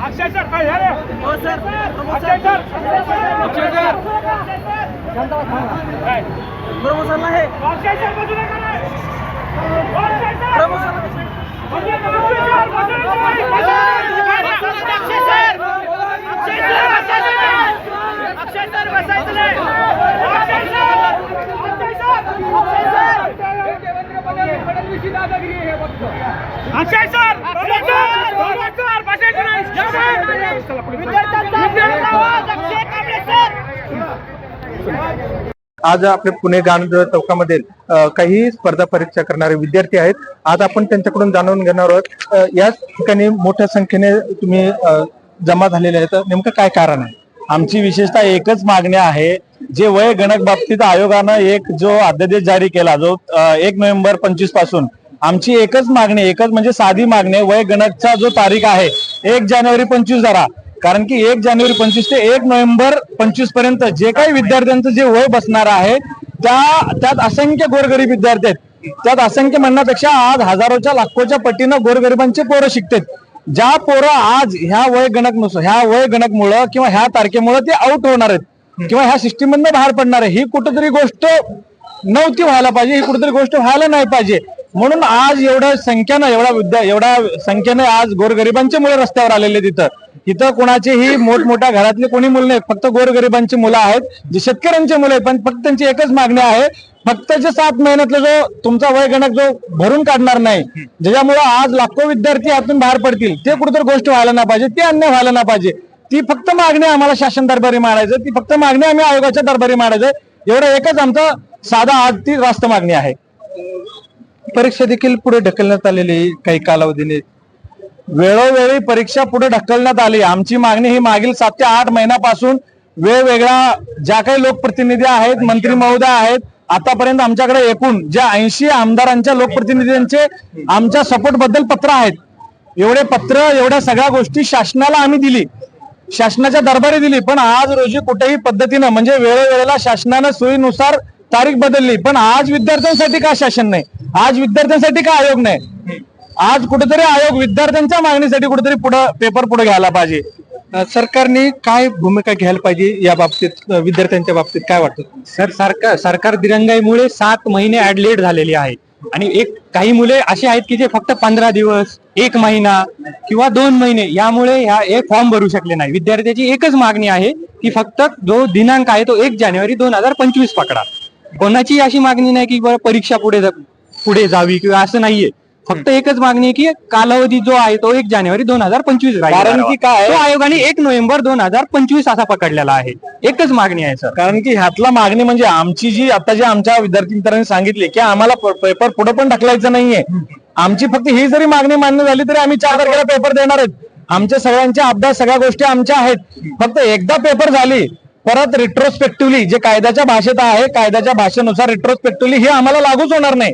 अक्षय sir काय झालं? हो सर अक्षय सर प्रमोशन आहे. अक्षय सर बाजूला करा. अक्षय सर प्रमोशन अक्षय सर बसायचं नाही. अक्षय सर आज आपले पुणे गांधी चौकामध्ये काही स्पर्धा परीक्षा करणारे विद्यार्थी आहेत. आज आपण त्यांच्याकडून जाणून घेणार आहोत. याच ठिकाणी मोठ्या संख्येने तुम्ही जमा झालेले आहेत. नेमकं काय कारण आहे? आमची विशेषतः एकच मागणी आहे. जे वय गणक बाबतीत आयोगानं एक जो अध्यादेश जारी केला, जो 1 नोव्हेंबर 25 पासून, आमची एकच मागणी, एकच म्हणजे साधी मागणी, वय गणकचा जो तारीख आहे 1 जानेवारी 25 धरा. कारण की 1 जानेवारी 25 ते 1 नोव्हेंबर 25 पर्यंत जे काही विद्यार्थ्यांचं जे वय बसणार आहे त्यात असंख्य गोरगरीब विद्यार्थी आहेत. त्यात असंख्य म्हणण्यापेक्षा आज हजारोच्या लाखोच्या पटीनं गोरगरिबांचे पोरं शिकतात. ज्या पोरं आज ह्या वय गणकमुळं किंवा ह्या तारखेमुळे ते आउट होणार आहेत किंवा ह्या सिस्टीम मधनं बाहेर पडणार आहे, ही कुठेतरी गोष्ट नव्हती व्हायला पाहिजे, ही कुठेतरी गोष्ट व्हायला नाही पाहिजे. म्हणून आज एवढ्या संख्येने आज गोरगरिबांची मुलं रस्त्यावर आलेले. तिथं कोणाचेही मोठमोठ्या घरातले कोणी मुलं नाही, फक्त गोरगरिबांची मुलं आहेत, जे शेतकऱ्यांची मुलं आहेत. पण फक्त त्यांची एकच मागणी आहे, फक्त जे 7 महिन्यातला जो तुमचा वय गणक जो भरून काढणार नाही, ज्याच्यामुळे आज लाखो विद्यार्थी यातून बाहेर पडतील, ते कुठेतरी गोष्ट व्हायला नाही पाहिजे, ते अन्याय व्हायला नाही पाहिजे. ती फक्त मागणी आम्हाला शासन दरबारी मांडायचं, ती फक्त मागणी आम्ही आयोगाच्या दरबारी मांडायचं, एवढं एकच आमचं साधा आज ती रास्त मागणी आहे. परीक्षा देखील पुढे ढकलण्यात आलेली काही कालावधीने. वेळोवेळी परीक्षा पुढे ढकलण्यात आली. आमची मागणी ही मागील 7 ते 8 महिन्यापासून वेगवेगळ्या ज्या काही लोकप्रतिनिधी आहेत, मंत्री महोदय आहेत, आतापर्यंत आमच्याकडे एकूण ज्या 80 आमदारांच्या लोकप्रतिनिधींचे आमच्या सपोर्ट बद्दल पत्र आहेत. एवढे पत्र, एवढ्या सगळ्या गोष्टी शासनाला आम्ही दिली, शासनाच्या दरबारी दिली. पण आज रोजी कुठेही पद्धतीनं म्हणजे वेळोवेळेला शासनानं सोयीनुसार तारीख बदलली. पण आज विद्यार्थ्यांसाठी का शासन नाही? आज विद्यार्थ्यांसाठी का आयोग नाही? आज कुठेतरी आयोग विद्यार्थ्यांच्या मागणीसाठी कुठेतरी पेपर पुढे घ्यायला पाहिजे. सरकारने काय भूमिका घ्यायला पाहिजे या बाबतीत? विद्यार्थ्यांच्या बाबतीत काय वाटतं? सरकार दिरंगाईमुळे 7 महिने ऍड लेट झालेली आहे. आणि काही मुले असे आहेत की जे फक्त 15 दिवस, 1 महिना किंवा 2 महिने यामुळे हे फॉर्म भरू शकले नाही. विद्यार्थ्याची एकच मागणी आहे की फक्त जो दिनांक आहे तो 1 जानेवारी 2025 पकडा. कोणाची अशी मागणी नाही की परीक्षा पुढे जावी किंवा असं नाहीये. फक्त एकच मागणी आहे की कालावधी जो आहे तो 1 जानेवारी 2025 कारण की काय, तो आयोगाने 1 नोव्हेंबर 2025 असा पकडलेला आहे. एकच मागणी आहे सर. कारण की ह्यातला मागणी म्हणजे आमची जी आता जे आमच्या विद्यार्थी मित्रांनी सांगितले की आम्हाला पेपर पुढे पण ढकलायचं नाहीये. आमची फक्त ही जरी मागणी मान्य झाली तरी आम्ही 4 तारखेला पेपर देणार आहेत. आमच्या सगळ्यांच्या अभ्यास, सगळ्या गोष्टी आमच्या आहेत. फक्त एकदा पेपर झाली परत रिट्रोस्पेक्टिव्हली जे कायद्याच्या भाषेत आहे, कायद्याच्या भाषेनुसार रिट्रोस्पेक्टिव्हली हे आम्हाला लागूच होणार नाही.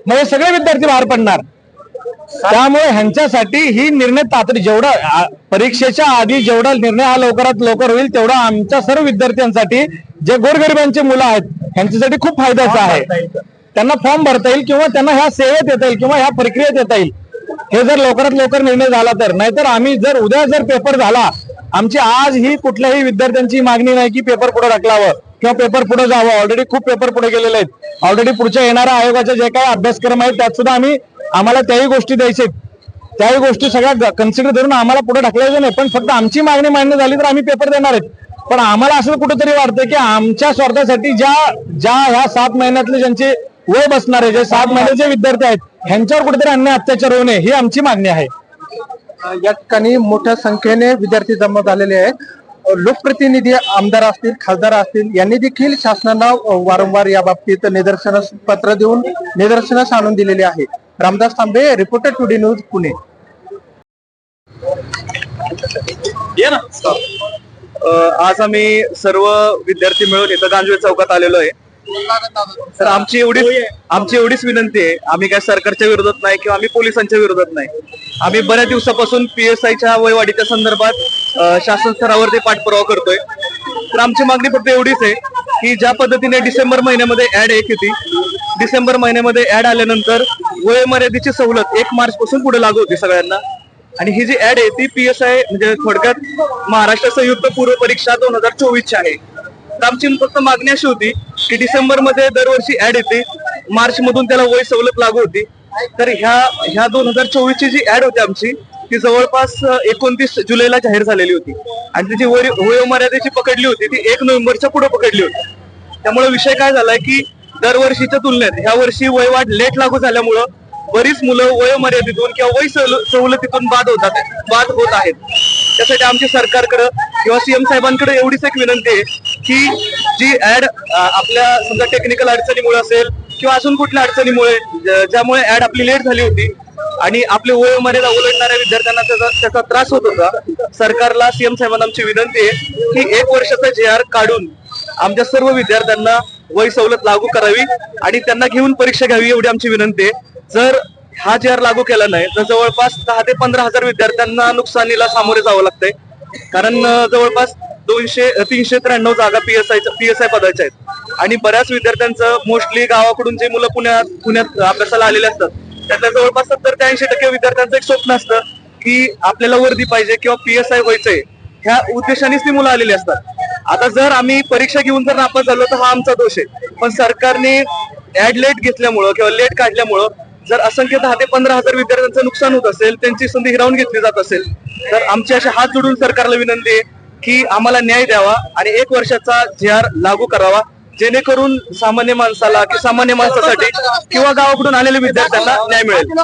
म्हणजे सगळे विद्यार्थी बाहेर पडणार. त्यामुळे ह्यांच्यासाठी ही निर्णय तातडी, जेवढा परीक्षेच्या आधी जेवढा निर्णय हा लवकरात लवकर होईल तेवढा आमच्या सर्व विद्यार्थ्यांसाठी, जे गोरगरिबांची मुलं आहेत ह्यांच्यासाठी खूप फायद्याचा आहे. त्यांना फॉर्म भरता येईल किंवा त्यांना ह्या सेवेत येता येईल किंवा ह्या प्रक्रियेत येता येईल. हे जर लवकरात लवकर निर्णय झाला तर. नाहीतर आम्ही जर उद्या पेपर झाला, आमची आज ही कुठल्याही विद्यार्थ्यांची मागणी नाही की पेपर पुढे ढकलावं किंवा पेपर पुढे जावं. ऑलरेडी खूप पेपर पुढे गेलेले आहेत. ऑलरेडी पुढच्या येणाऱ्या आयोगाचे जे काही अभ्यासक्रम आहेत त्यात सुद्धा आम्हाला त्याही गोष्टी द्यायचे, त्याही गोष्टी सगळ्या कन्सिडर करून आम्हाला पुढे ढकलायचं नाही. पण फक्त आमची मागणी मान्य झाली तर आम्ही पेपर देणार आहेत. पण आम्हाला असं कुठेतरी वाटतं की आमच्या स्वार्थासाठी ज्या ह्या 7 महिन्यातले ज्यांचे वय बसणार आहे, जे 7 महिन्याचे विद्यार्थी आहेत, ह्यांच्यावर कुठेतरी अन्याय अत्याचार होऊ नये ही आमची मागणी आहे. या ठिकाणी मोठ्या संख्येने विद्यार्थी जमा झालेले आहेत. लोकप्रतिनिधी, आमदार असतील, खासदार असतील, यांनी देखील शासनाला वारंवार या बाबतीत निदर्शनास पत्र देऊन निदर्शनास आणून दिलेले आहे. रामदास तांबे, रिपोर्टर टुडे न्यूज, पुणे. आज आम्ही सर्व विद्यार्थी मिळून इथं गांधी चौकात आलेलो आहे. तर आमची एवढीच विनंती आहे, आम्ही काय सरकारच्या विरोधात नाही किंवा आम्ही पोलिसांच्या विरोधात नाही. आम्ही बऱ्याच दिवसापासून PSIच्या वयवाढीच्या संदर्भात शासन स्तरावरती पाठपुरावा करतोय. तर आमची मागणी फक्त एवढीच आहे की ज्या पद्धतीने डिसेंबर महिन्यामध्ये ऍड येत होती, डिसेंबर महिन्यामध्ये ऍड आल्यानंतर वयोमर्यादेची सवलत 1 मार्च पासून पुढे लागू होती सगळ्यांना. आणि ही जी ऍड आहे ती PSI म्हणजे थोडक्यात महाराष्ट्र संयुक्त पूर्व परीक्षा 2024 आहे. तर आमची फक्त मागणी अशी होती की डिसेंबर मध्ये दरवर्षी ऍड येते, मार्च मधून त्याला वय सवलत लागू होती. तर ह्या 2024 ची जी ऍड होती आमची ती जवळपास 29 जुलैला जाहीर झालेली होती आणि तिची वयोमर्यादेची पकडली होती ती 1 नोव्हेंबरच्या पुढे पकडली होती. त्यामुळे विषय काय झालाय की दरवर्षीच्या तुलनेत ह्या वर्षी वयवाढ लेट लागू झाल्यामुळं बरीच मुलं वयोमर्यादेतून किंवा वय सवलतीतून बाद होत आहेत. त्यासाठी आमची सरकारकडे किंवा सीएम साहेबांकडे एवढीच एक विनंती आहे की जी ऍड आपल्या समजा टेक्निकल अडचणीमुळे असेल किंवा अजून कुठल्या अडचणीमुळे ज्यामुळे ऍड आपली लेट झाली होती आणि आपले वयोमर्यादा उलटणाऱ्या विद्यार्थ्यांना त्याचा त्रास होत होता, सरकारला सीएम साहेबांना आमची विनंती आहे की 1 वर्षाचा JR काढून आमच्या सर्व विद्यार्थ्यांना वय सवलत लागू करावी आणि त्यांना घेऊन परीक्षा घ्यावी एवढी आमची विनंती आहे. जर हा JR लागू केला नाही तर जवळपास 10 ते 15,000 विद्यार्थ्यांना नुकसानीला सामोरे जावं लागतंय. कारण जवळपास 393 जागा PSI पदाच्या आहेत आणि बऱ्याच विद्यार्थ्यांचं मोस्टली गावाकडून जे मुलं पुण्यात अभ्यासाला आलेले असतात त्यातल्या जवळपास 70 ते 80% विद्यार्थ्यांचं एक स्वप्न असतं की आपल्याला वर्दी पाहिजे किंवा PSI व्हायचंय. ह्या उद्देशानेच ती मुलं आलेली असतात. आता जर आम्ही परीक्षा घेऊन जर नापास झालो तर हा आमचा दोष आहे, पण सरकारने ऍड लेट घेतल्यामुळं किंवा लेट काढल्यामुळं जर असंख्य 10 ते 15,000 विद्यार्थ्यांचं नुकसान होत असेल, त्यांची संधी हिरावून घेतली जात असेल तर आमची अशी हात जोडून सरकारला विनंती आहे की आम्हाला न्याय द्यावा आणि 1 वर्षाचा JR लागू करावा जेणेकरून सामान्य माणसासाठी किंवा गावाकडून आलेल्या विद्यार्थ्यांना न्याय मिळेल.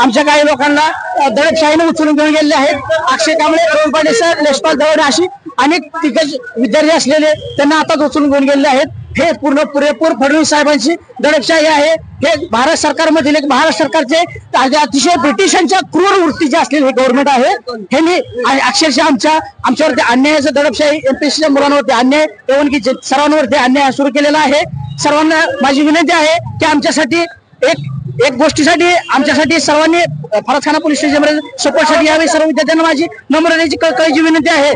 आमच्या काही लोकांना दडपशाहीने उचलून घेऊन गेलेले आहेत. अक्षय कांबळे, अरुण पाटील सर, लेशपाल दवडे अशी अनेक दिग्गज विद्यार्थी असलेले त्यांना आता उचलून घेऊन गेलेले आहेत. हे पुरेपूर फडणवीस साहेबांची दडपशाही आहे. हे भारत सरकारमधील एक महाराष्ट्र सरकारचे अतिशय ब्रिटिशांच्या क्रूर वृत्तीचे असलेले हे गव्हर्नमेंट आहे. हे अक्षरशः आमच्यावरती अन्यायाचं दडपशाही MPSCच्या मुलांवरती अन्याय एवढी की सर्वांवरती अन्याय सुरू केलेला आहे. सर्वांना माझी विनंती आहे की आमच्यासाठी एक गोष्टीसाठी आमच्यासाठी सर्वांनी फरसखाना पोलीस स्टेशनमध्ये सपोर्टसाठी यावे. सर्व विद्यार्थ्यांना माझी नम्र कळकळीची विनंती आहे.